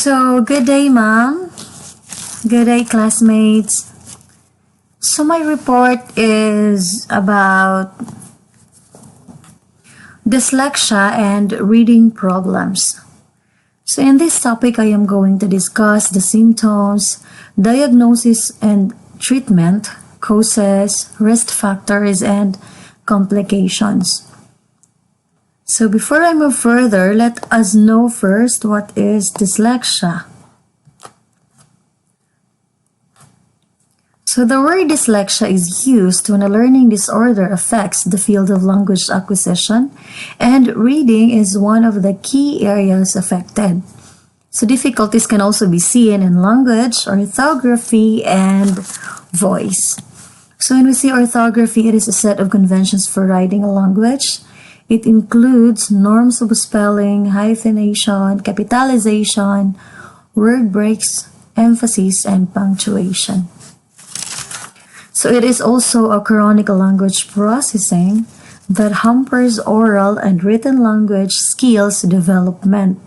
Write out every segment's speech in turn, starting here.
So, good day, ma'am. Good day, classmates. So, my report is about dyslexia and reading problems. So, in this topic, I am going to discuss the symptoms, diagnosis and treatment, causes, risk factors, and complications. So before I move further, let us know first what is dyslexia. So the word dyslexia is used when a learning disorder affects the field of language acquisition, and reading is one of the key areas affected. So difficulties can also be seen in language, orthography, and voice. So when we see orthography, it is a set of conventions for writing a language. It includes norms of spelling, hyphenation, capitalization, word breaks, emphasis, and punctuation. So it is also a chronic language processing that hampers oral and written language skills development.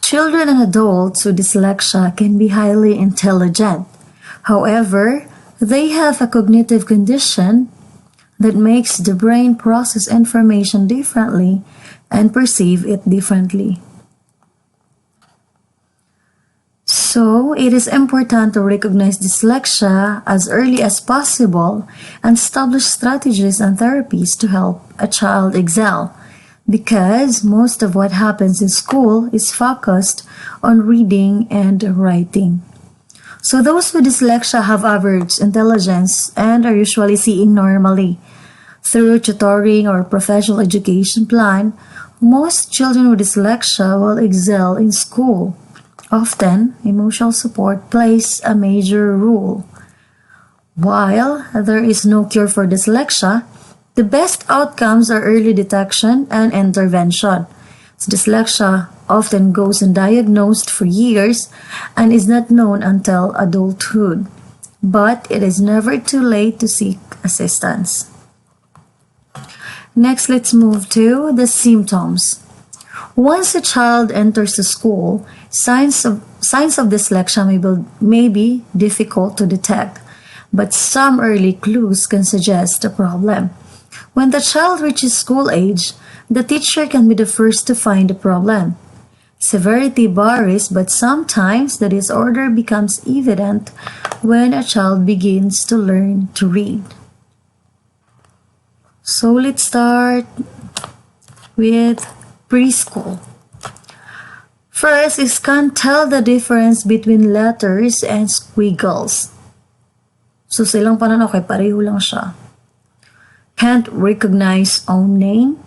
Children and adults with dyslexia can be highly intelligent. However, they have a cognitive condition that makes the brain process information differently and perceive it differently. So, it is important to recognize dyslexia as early as possible and establish strategies and therapies to help a child excel, because most of what happens in school is focused on reading and writing. So those with dyslexia have average intelligence and are usually seeing normally. Through tutoring or professional education plan, most children with dyslexia will excel in school. Often, emotional support plays a major role. While there is no cure for dyslexia, the best outcomes are early detection and intervention. So dyslexia often goes undiagnosed for years and is not known until adulthood. But it is never too late to seek assistance. Next, let's move to the symptoms. Once a child enters the school, signs of dyslexia may be difficult to detect, but some early clues can suggest a problem. When the child reaches school age, the teacher can be the first to find the problem. Severity varies, but sometimes the disorder becomes evident when a child begins to learn to read. So let's start with preschool. First is can't tell the difference between letters and squiggles. So silang pananaw kay pareho lang siya. Can't recognize own name.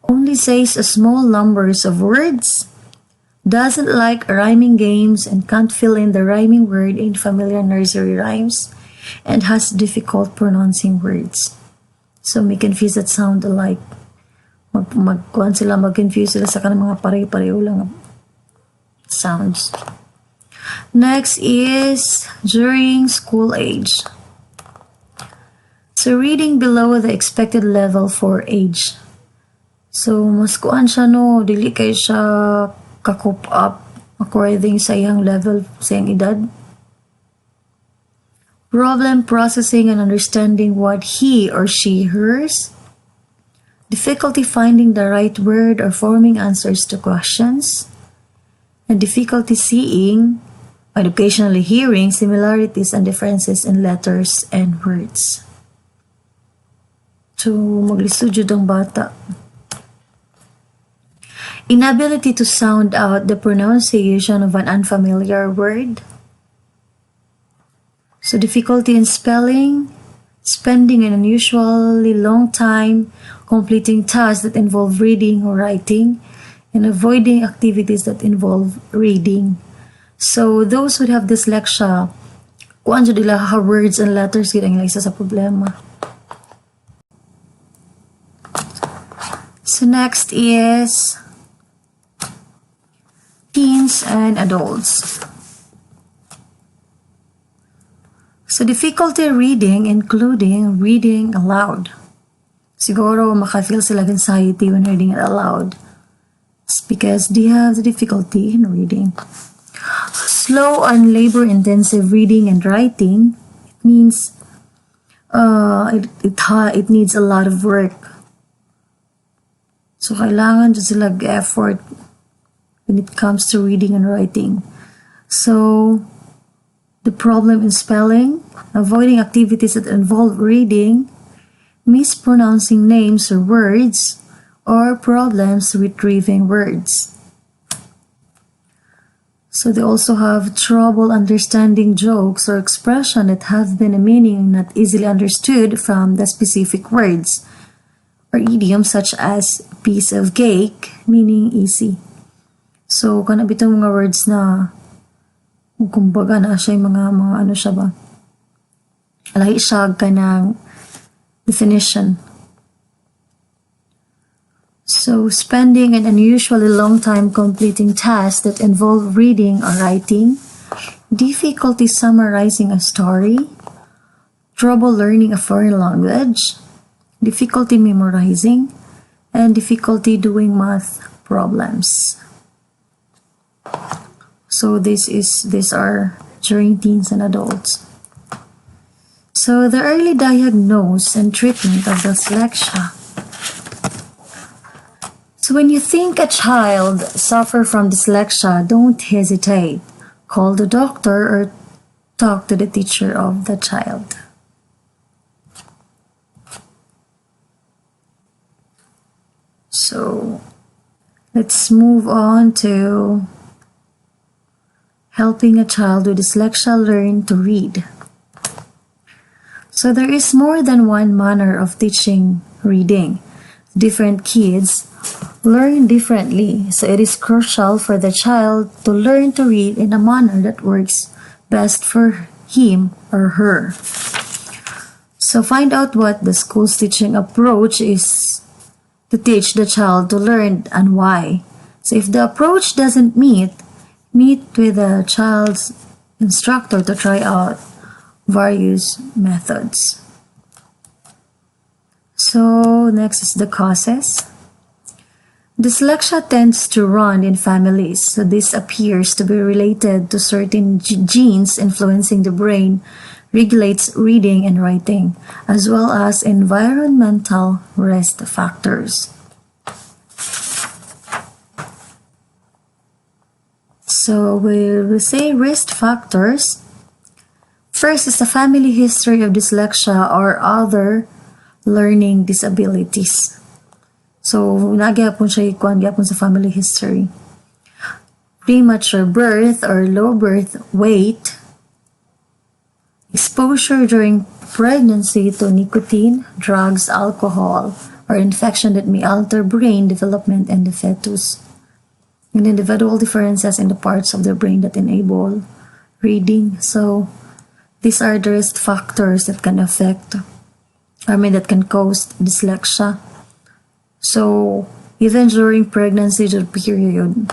Only says a small numbers of words. Doesn't like rhyming games and can't fill in the rhyming word in familiar nursery rhymes, and has difficult pronouncing words. So may confuse that sound alike. Mag-confuse sila sa kanang mga pareho lang sounds. Next is during school age. So reading below the expected level for age. So mas kuan siya no, dili kay siya ka-cope up according sa iyang level sa iyang edad. Problem processing and understanding what he or she hears. Difficulty finding the right word or forming answers to questions. And difficulty seeing, educationally hearing similarities and differences in letters and words. So, maglisod jud ang bata. Inability to sound out the pronunciation of an unfamiliar word. So, difficulty in spelling, spending an unusually long time completing tasks that involve reading or writing, and avoiding activities that involve reading. So, those who have dyslexia, kuan jud ila ha words and letters gid ang isa sa problema. So next is teens and adults. So difficulty reading, including reading aloud. Siguro makafeel sila anxiety when reading it aloud. It's because they have the difficulty in reading. Slow and labor-intensive reading and writing, it means it needs a lot of work. So, kailangan dyan sila effort when it comes to reading and writing. So, the problem in spelling, avoiding activities that involve reading, mispronouncing names or words, or problems retrieving words. So they also have trouble understanding jokes or expressions that have been a meaning not easily understood from the specific words, or idioms such as piece of cake, meaning easy. So, kanab itong mga words na kumbaga na siya yung mga ano siya ba? Lahi siya ka ng definition. So, spending an unusually long time completing tasks that involve reading or writing, difficulty summarizing a story, trouble learning a foreign language, difficulty memorizing, and difficulty doing math problems. So, these are during teens and adults. So, the early diagnosis and treatment of dyslexia. So when you think a child suffers from dyslexia, don't hesitate. Call the doctor or talk to the teacher of the child. So let's move on to helping a child with dyslexia learn to read. So there is more than one manner of teaching reading. Different kids learn differently, so it is crucial for the child to learn to read in a manner that works best for him or her. So find out what the school's teaching approach is to teach the child to learn and why. So if the approach doesn't meet with the child's instructor to try out various methods. So next is the causes. Dyslexia tends to run in families, so this appears to be related to certain genes influencing the brain, regulates reading and writing, as well as environmental risk factors. So we say risk factors. First is the family history of dyslexia or other learning disabilities. So, nagyapon siya gyapon sa family history. Premature birth or low birth weight, exposure during pregnancy to nicotine, drugs, alcohol, or infection that may alter brain development in the fetus, and individual differences in the parts of the brain that enable reading. So, these are the risk factors that can that can cause dyslexia. So, even during pregnancy period,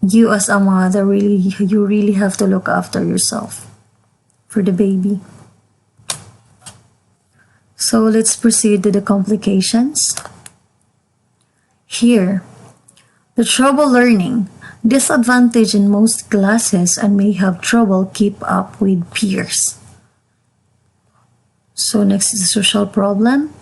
you as a mother you really have to look after yourself for the baby. So, let's proceed to the complications. Here, the trouble learning, disadvantage in most classes and may have trouble keep up with peers. So, next is the social problem.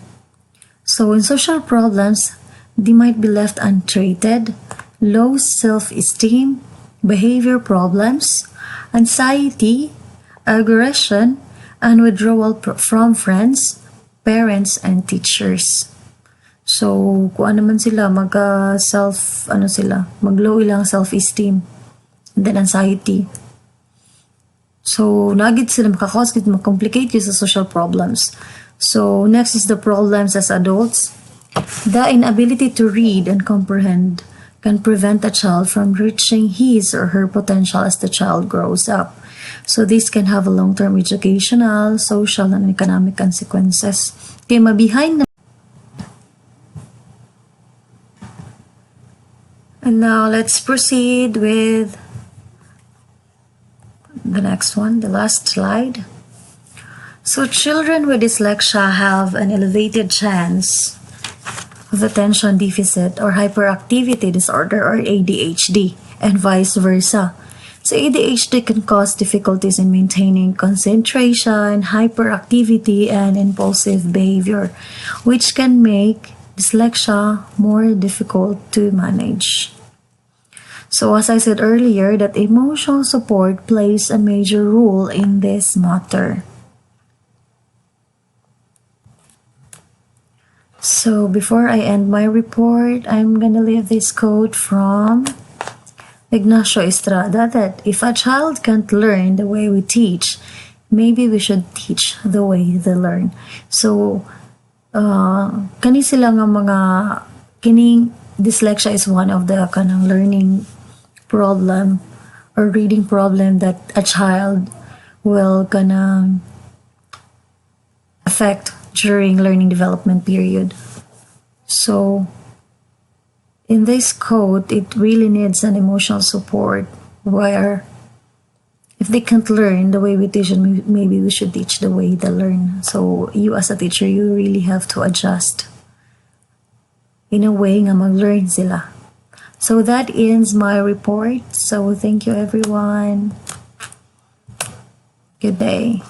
So in social problems, they might be left untreated, low self-esteem, behavior problems, anxiety, aggression, and withdrawal from friends, parents, and teachers. So, kung ano man sila, mag-low ilang self-esteem, and then anxiety. So, nagit sila makakomplicate yung sa social problems. So, next is the problems as adults. The inability to read and comprehend can prevent a child from reaching his or her potential as the child grows up. So, this can have a long-term educational, social, and economic consequences. Kaya mabihind na. And now, let's proceed with the next one, the last slide. So children with dyslexia have an elevated chance of attention deficit or hyperactivity disorder or ADHD, and vice versa. So ADHD can cause difficulties in maintaining concentration, hyperactivity, and impulsive behavior, which can make dyslexia more difficult to manage. So as I said earlier, that emotional support plays a major role in this matter. So before I end my report, I'm gonna leave this quote from Ignacio Estrada that if a child can't learn the way we teach, maybe we should teach the way they learn. So, kani sila nga mga, kining dyslexia is one of the kanang learning problem or reading problem that a child will gonna affect during learning development period. So, in this quote, it really needs an emotional support where if they can't learn the way we teach, maybe we should teach the way they learn. So, you as a teacher, you really have to adjust in a way nga mag-learn sila. So, that ends my report. So, thank you everyone. Good day.